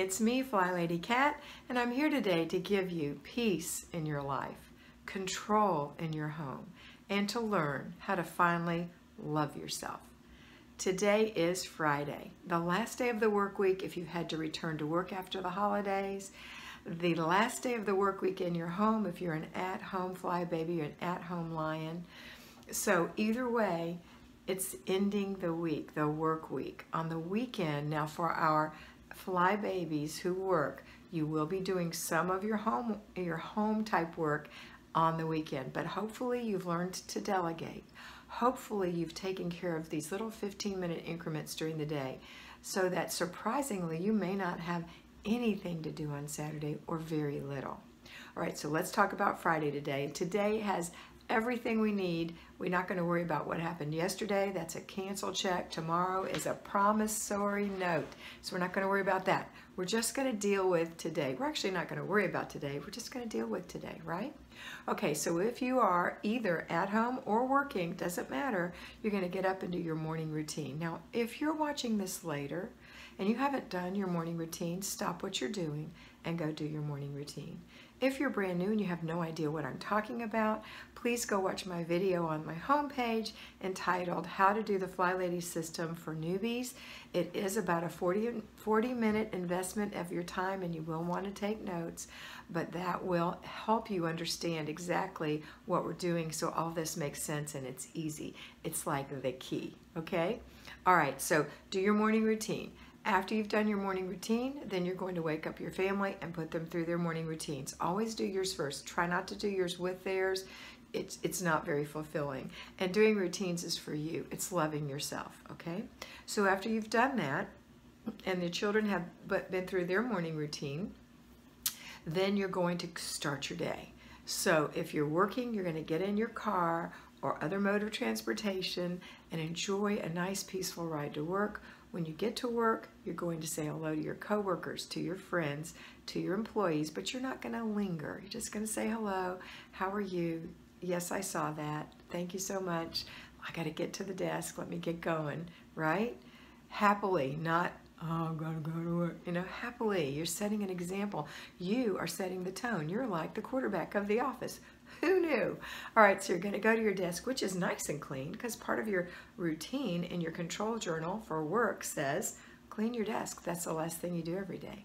it's me, FlyLady Kat, and I'm here today to give you peace in your life, control in your home, and to learn how to finally love yourself. Today is Friday, the last day of the work week if you had to return to work after the holidays, the last day of the work week in your home if you're an at-home fly baby or an at-home lion. So either way, it's ending the week, the work week. On the weekend, now for our fly babies who work, you will be doing some of your home type work on the weekend, but hopefully you've learned to delegate. Hopefully you've taken care of these little 15-minute increments during the day so that surprisingly you may not have anything to do on Saturday or very little. All right, so let's talk about Friday today. Today has everything we need. We're not going to worry about what happened yesterday. That's a cancel check. Tomorrow is a promissory note. So we're not going to worry about that. We're just going to deal with today. We're actually not going to worry about today. We're just going to deal with today, right? Okay, so if you are either at home or working, doesn't matter, you're going to get up and do your morning routine. Now, if you're watching this later and you haven't done your morning routine, stop what you're doing and go do your morning routine. If you're brand new and you have no idea what I'm talking about, please go watch my video on my homepage entitled How to Do the FlyLady System for Newbies. It is about a 40-minute investment of your time, and you will want to take notes, but that will help you understand exactly what we're doing so all this makes sense and it's easy. It's like the key, okay? All right, so do your morning routine. After you've done your morning routine, then you're going to wake up your family and put them through their morning routines. Always do yours first. Try not to do yours with theirs. It's not very fulfilling. And doing routines is for you. It's loving yourself, okay? So after you've done that, and the children have been through their morning routine, then you're going to start your day. So if you're working, you're going to get in your car or other mode of transportation and enjoy a nice peaceful ride to work. When you get to work, you're going to say hello to your coworkers, to your friends, to your employees, but you're not going to linger. You're just going to say hello. How are you? Yes, I saw that. Thank you so much. I got to get to the desk. Let me get going, right? Happily, not, oh, I'm going to go to work. You know, happily, you're setting an example. You are setting the tone. You're like the quarterback of the office. Who knew? All right, so you're going to go to your desk, which is nice and clean because part of your routine in your control journal for work says clean your desk. That's the last thing you do every day.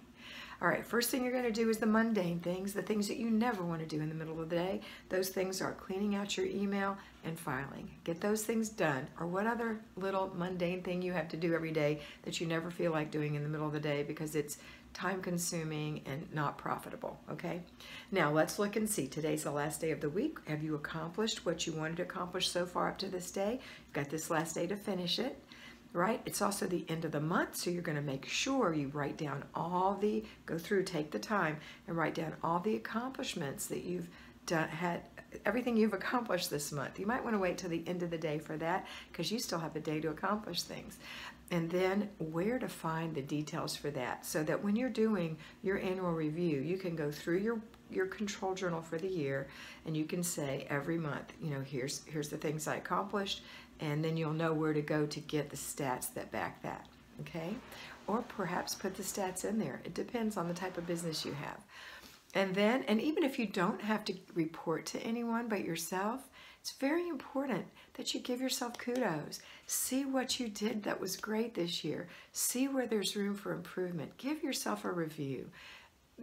All right, first thing you're going to do is the mundane things, the things that you never want to do in the middle of the day. Those things are cleaning out your email and filing. Get those things done, or what other little mundane thing you have to do every day that you never feel like doing in the middle of the day because it's time-consuming and not profitable, okay? Now, let's look and see. Today's the last day of the week. Have you accomplished what you wanted to accomplish so far up to this day? You've got this last day to finish it, right? It's also the end of the month, so you're going to make sure you write down take the time and write down all the accomplishments that you've done, everything you've accomplished this month. You might want to wait till the end of the day for that because you still have a day to accomplish things. And then where to find the details for that so that when you're doing your annual review, you can go through your control journal for the year and you can say every month, you know, here's the things I accomplished, and then you'll know where to go to get the stats that back that, okay? Or perhaps put the stats in there. It depends on the type of business you have. And even if you don't have to report to anyone but yourself, it's very important that you give yourself kudos. See what you did that was great this year. See where there's room for improvement. Give yourself a review.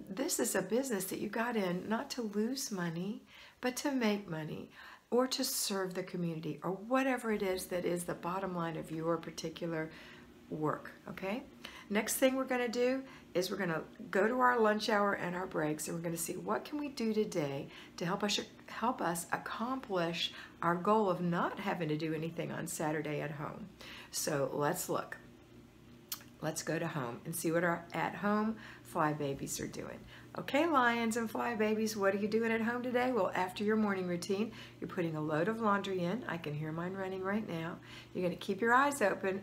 This is a business that you got in not to lose money, but to make money or to serve the community or whatever it is that is the bottom line of your particular work, okay? Next thing we're going to do is we're going to go to our lunch hour and our breaks, and we're going to see what can we do today to help us accomplish our goal of not having to do anything on Saturday at home. So let's look. Let's go to home and see what our at-home fly babies are doing. Okay, lions and fly babies, what are you doing at home today? Well, after your morning routine, you're putting a load of laundry in. I can hear mine running right now. You're going to keep your ears open.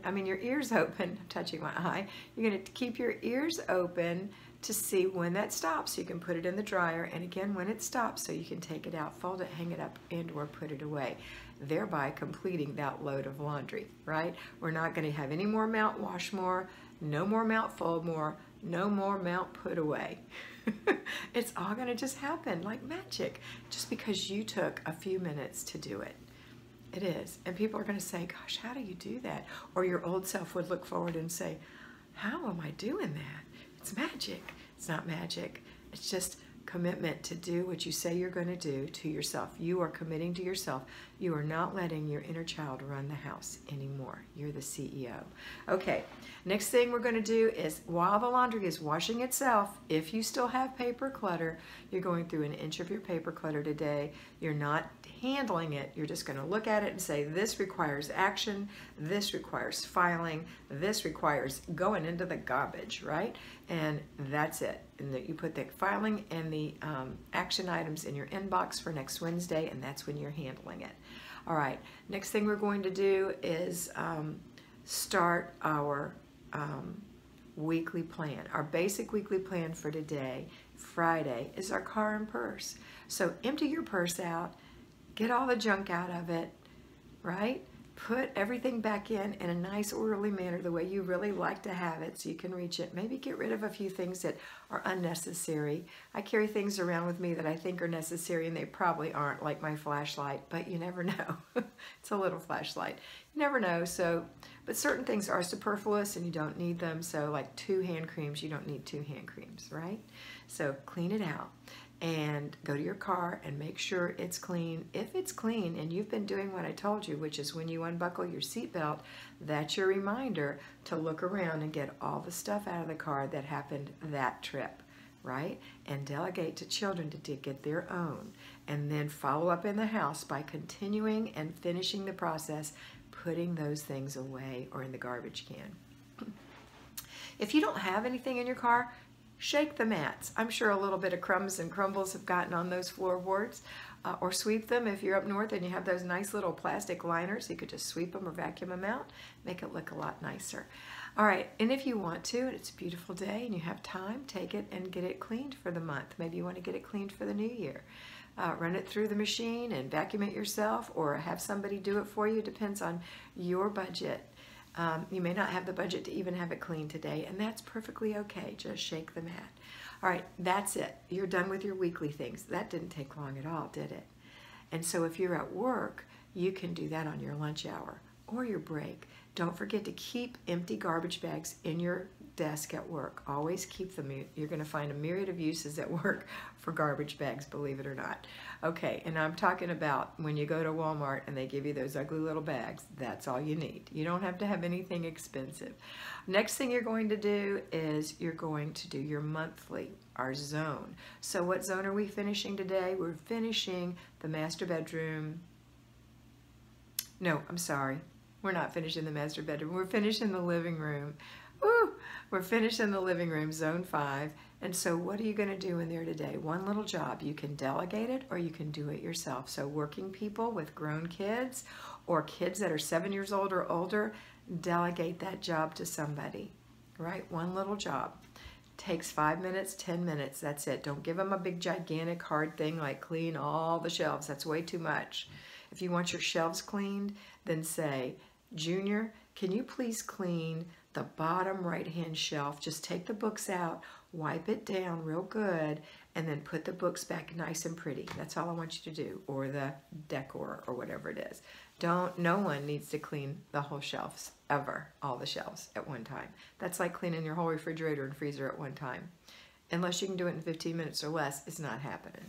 I'm touching my eye. You're going to keep your ears open to see when that stops. You can put it in the dryer, and again, when it stops, so you can take it out, fold it, hang it up, and or put it away, thereby completing that load of laundry, right? We're not going to have any more mount wash more, no more mount fold more, No more mount put away. It's all going to just happen like magic, just because you took a few minutes to do it. It is. And people are going to say, gosh, how do you do that? Or your old self would look forward and say, how am I doing that? It's magic. It's not magic. It's just commitment to do what you say you're going to do to yourself. You are committing to yourself. You are not letting your inner child run the house anymore. You're the CEO. Okay, next thing we're going to do is, while the laundry is washing itself, if you still have paper clutter, you're going through an inch of your paper clutter today. You're not handling it. You're just going to look at it and say, this requires action, this requires filing, this requires going into the garbage, right? And that's it. And that you put the filing and the action items in your inbox for next Wednesday, and that's when you're handling it. All right, next thing we're going to do is start our weekly plan. Our basic weekly plan for today, Friday, is our car and purse. So empty your purse out, get all the junk out of it, right? Put everything back in a nice orderly manner, the way you really like to have it, so you can reach it. Maybe get rid of a few things that are unnecessary. I carry things around with me that I think are necessary, and they probably aren't, like my flashlight, but you never know. It's a little flashlight. You never know. So, but certain things are superfluous and you don't need them. So like 2 hand creams, you don't need 2 hand creams, right? So clean it out. And go to your car and make sure it's clean. If it's clean and you've been doing what I told you, which is when you unbuckle your seatbelt, that's your reminder to look around and get all the stuff out of the car that happened that trip, right? And delegate to children to get their own. And then follow up in the house by continuing and finishing the process, putting those things away or in the garbage can. If you don't have anything in your car, shake the mats. I'm sure a little bit of crumbs and crumbles have gotten on those floorboards, or sweep them. If you're up north and you have those nice little plastic liners, you could just sweep them or vacuum them out, make it look a lot nicer. All right, and if you want to, and it's a beautiful day and you have time, take it and get it cleaned for the month. Maybe you want to get it cleaned for the new year. Run it through the machine and vacuum it yourself, or have somebody do it for you. Depends on your budget. You may not have the budget to even have it cleaned today, and that's perfectly okay. Just shake the mat. All right, that's it. You're done with your weekly things. That didn't take long at all, did it? And so if you're at work, you can do that on your lunch hour or your break. Don't forget to keep empty garbage bags in your desk at work. Always keep them. You're going to find a myriad of uses at work for garbage bags, believe it or not. Okay, and I'm talking about when you go to Walmart and they give you those ugly little bags, that's all you need. You don't have to have anything expensive. Next thing you're going to do is you're going to do your monthly, our zone. So what zone are we finishing today? We're finishing the master bedroom. No, I'm sorry. We're not finishing the master bedroom. We're finishing the living room. Woo! We're finishing the living room, zone 5. And so what are you going to do in there today? One little job. You can delegate it or you can do it yourself. So working people with grown kids or kids that are 7 years old or older, delegate that job to somebody, right? One little job. Takes 5 minutes, 10 minutes. That's it. Don't give them a big, gigantic, hard thing like clean all the shelves. That's way too much. If you want your shelves cleaned, then say, Junior, can you please clean the bottom right-hand shelf? Just take the books out, wipe it down real good, and then put the books back nice and pretty. That's all I want you to do, or the decor, or whatever it is. No one needs to clean the whole shelves, ever, all the shelves at one time. That's like cleaning your whole refrigerator and freezer at one time. Unless you can do it in 15 minutes or less, it's not happening.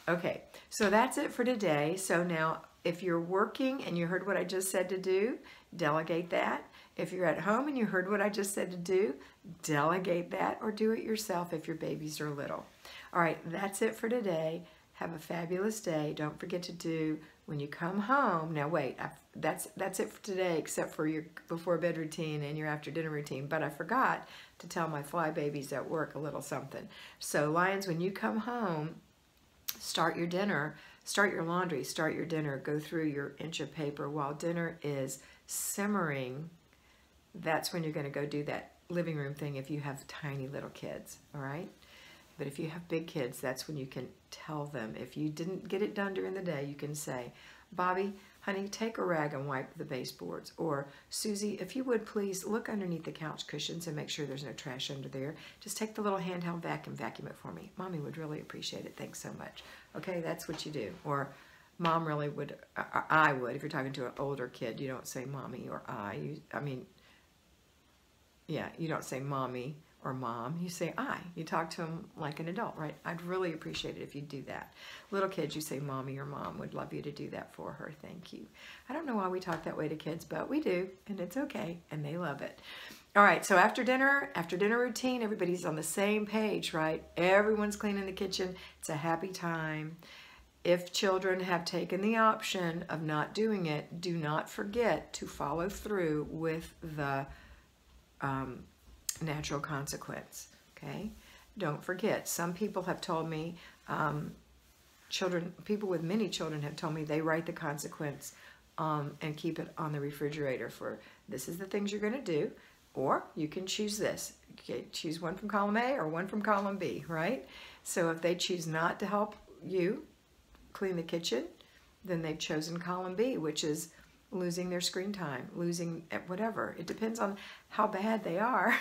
Okay, so that's it for today. So now, if you're working and you heard what I just said to do, delegate that. If you're at home and you heard what I just said to do, delegate that or do it yourself if your babies are little. All right, that's it for today. Have a fabulous day. Don't forget to do when you come home. Now wait, that's it for today except for your before bed routine and your after dinner routine. But I forgot to tell my fly babies at work a little something. So Lions, when you come home, start your dinner, start your laundry, start your dinner, go through your inch of paper while dinner is simmering. That's when you're going to go do that living room thing if you have tiny little kids, all right? But if you have big kids, that's when you can tell them. If you didn't get it done during the day, you can say, Bobby, honey, take a rag and wipe the baseboards. Or Susie, if you would please look underneath the couch cushions and make sure there's no trash under there. Just take the little handheld vacuum it for me. Mommy would really appreciate it. Thanks so much. Okay, that's what you do. Or Mom really would, I would. If you're talking to an older kid, you don't say mommy or I. You don't say mommy or mom. You say I. You talk to them like an adult, right? I'd really appreciate it if you do that. Little kids, you say mommy or mom. Would love you to do that for her. Thank you. I don't know why we talk that way to kids, but we do, and it's okay, and they love it. All right, so after dinner routine, everybody's on the same page, right? Everyone's cleaning the kitchen. It's a happy time. If children have taken the option of not doing it, do not forget to follow through with the natural consequence, okay? Don't forget. Some people have told me, people with many children have told me they write the consequence and keep it on the refrigerator for this is the things you're going to do, or you can choose this. Okay, choose one from column A or one from column B, right? So if they choose not to help you clean the kitchen, then they've chosen column B, which is losing their screen time, losing whatever. It depends on how bad they are,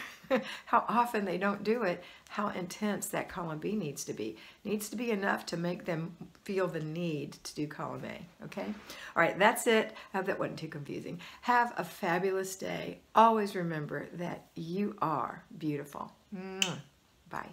how often they don't do it, how intense that column B needs to be. Needs to be enough to make them feel the need to do column A, okay? All right, that's it. I hope that wasn't too confusing. Have a fabulous day. Always remember that you are beautiful. Bye.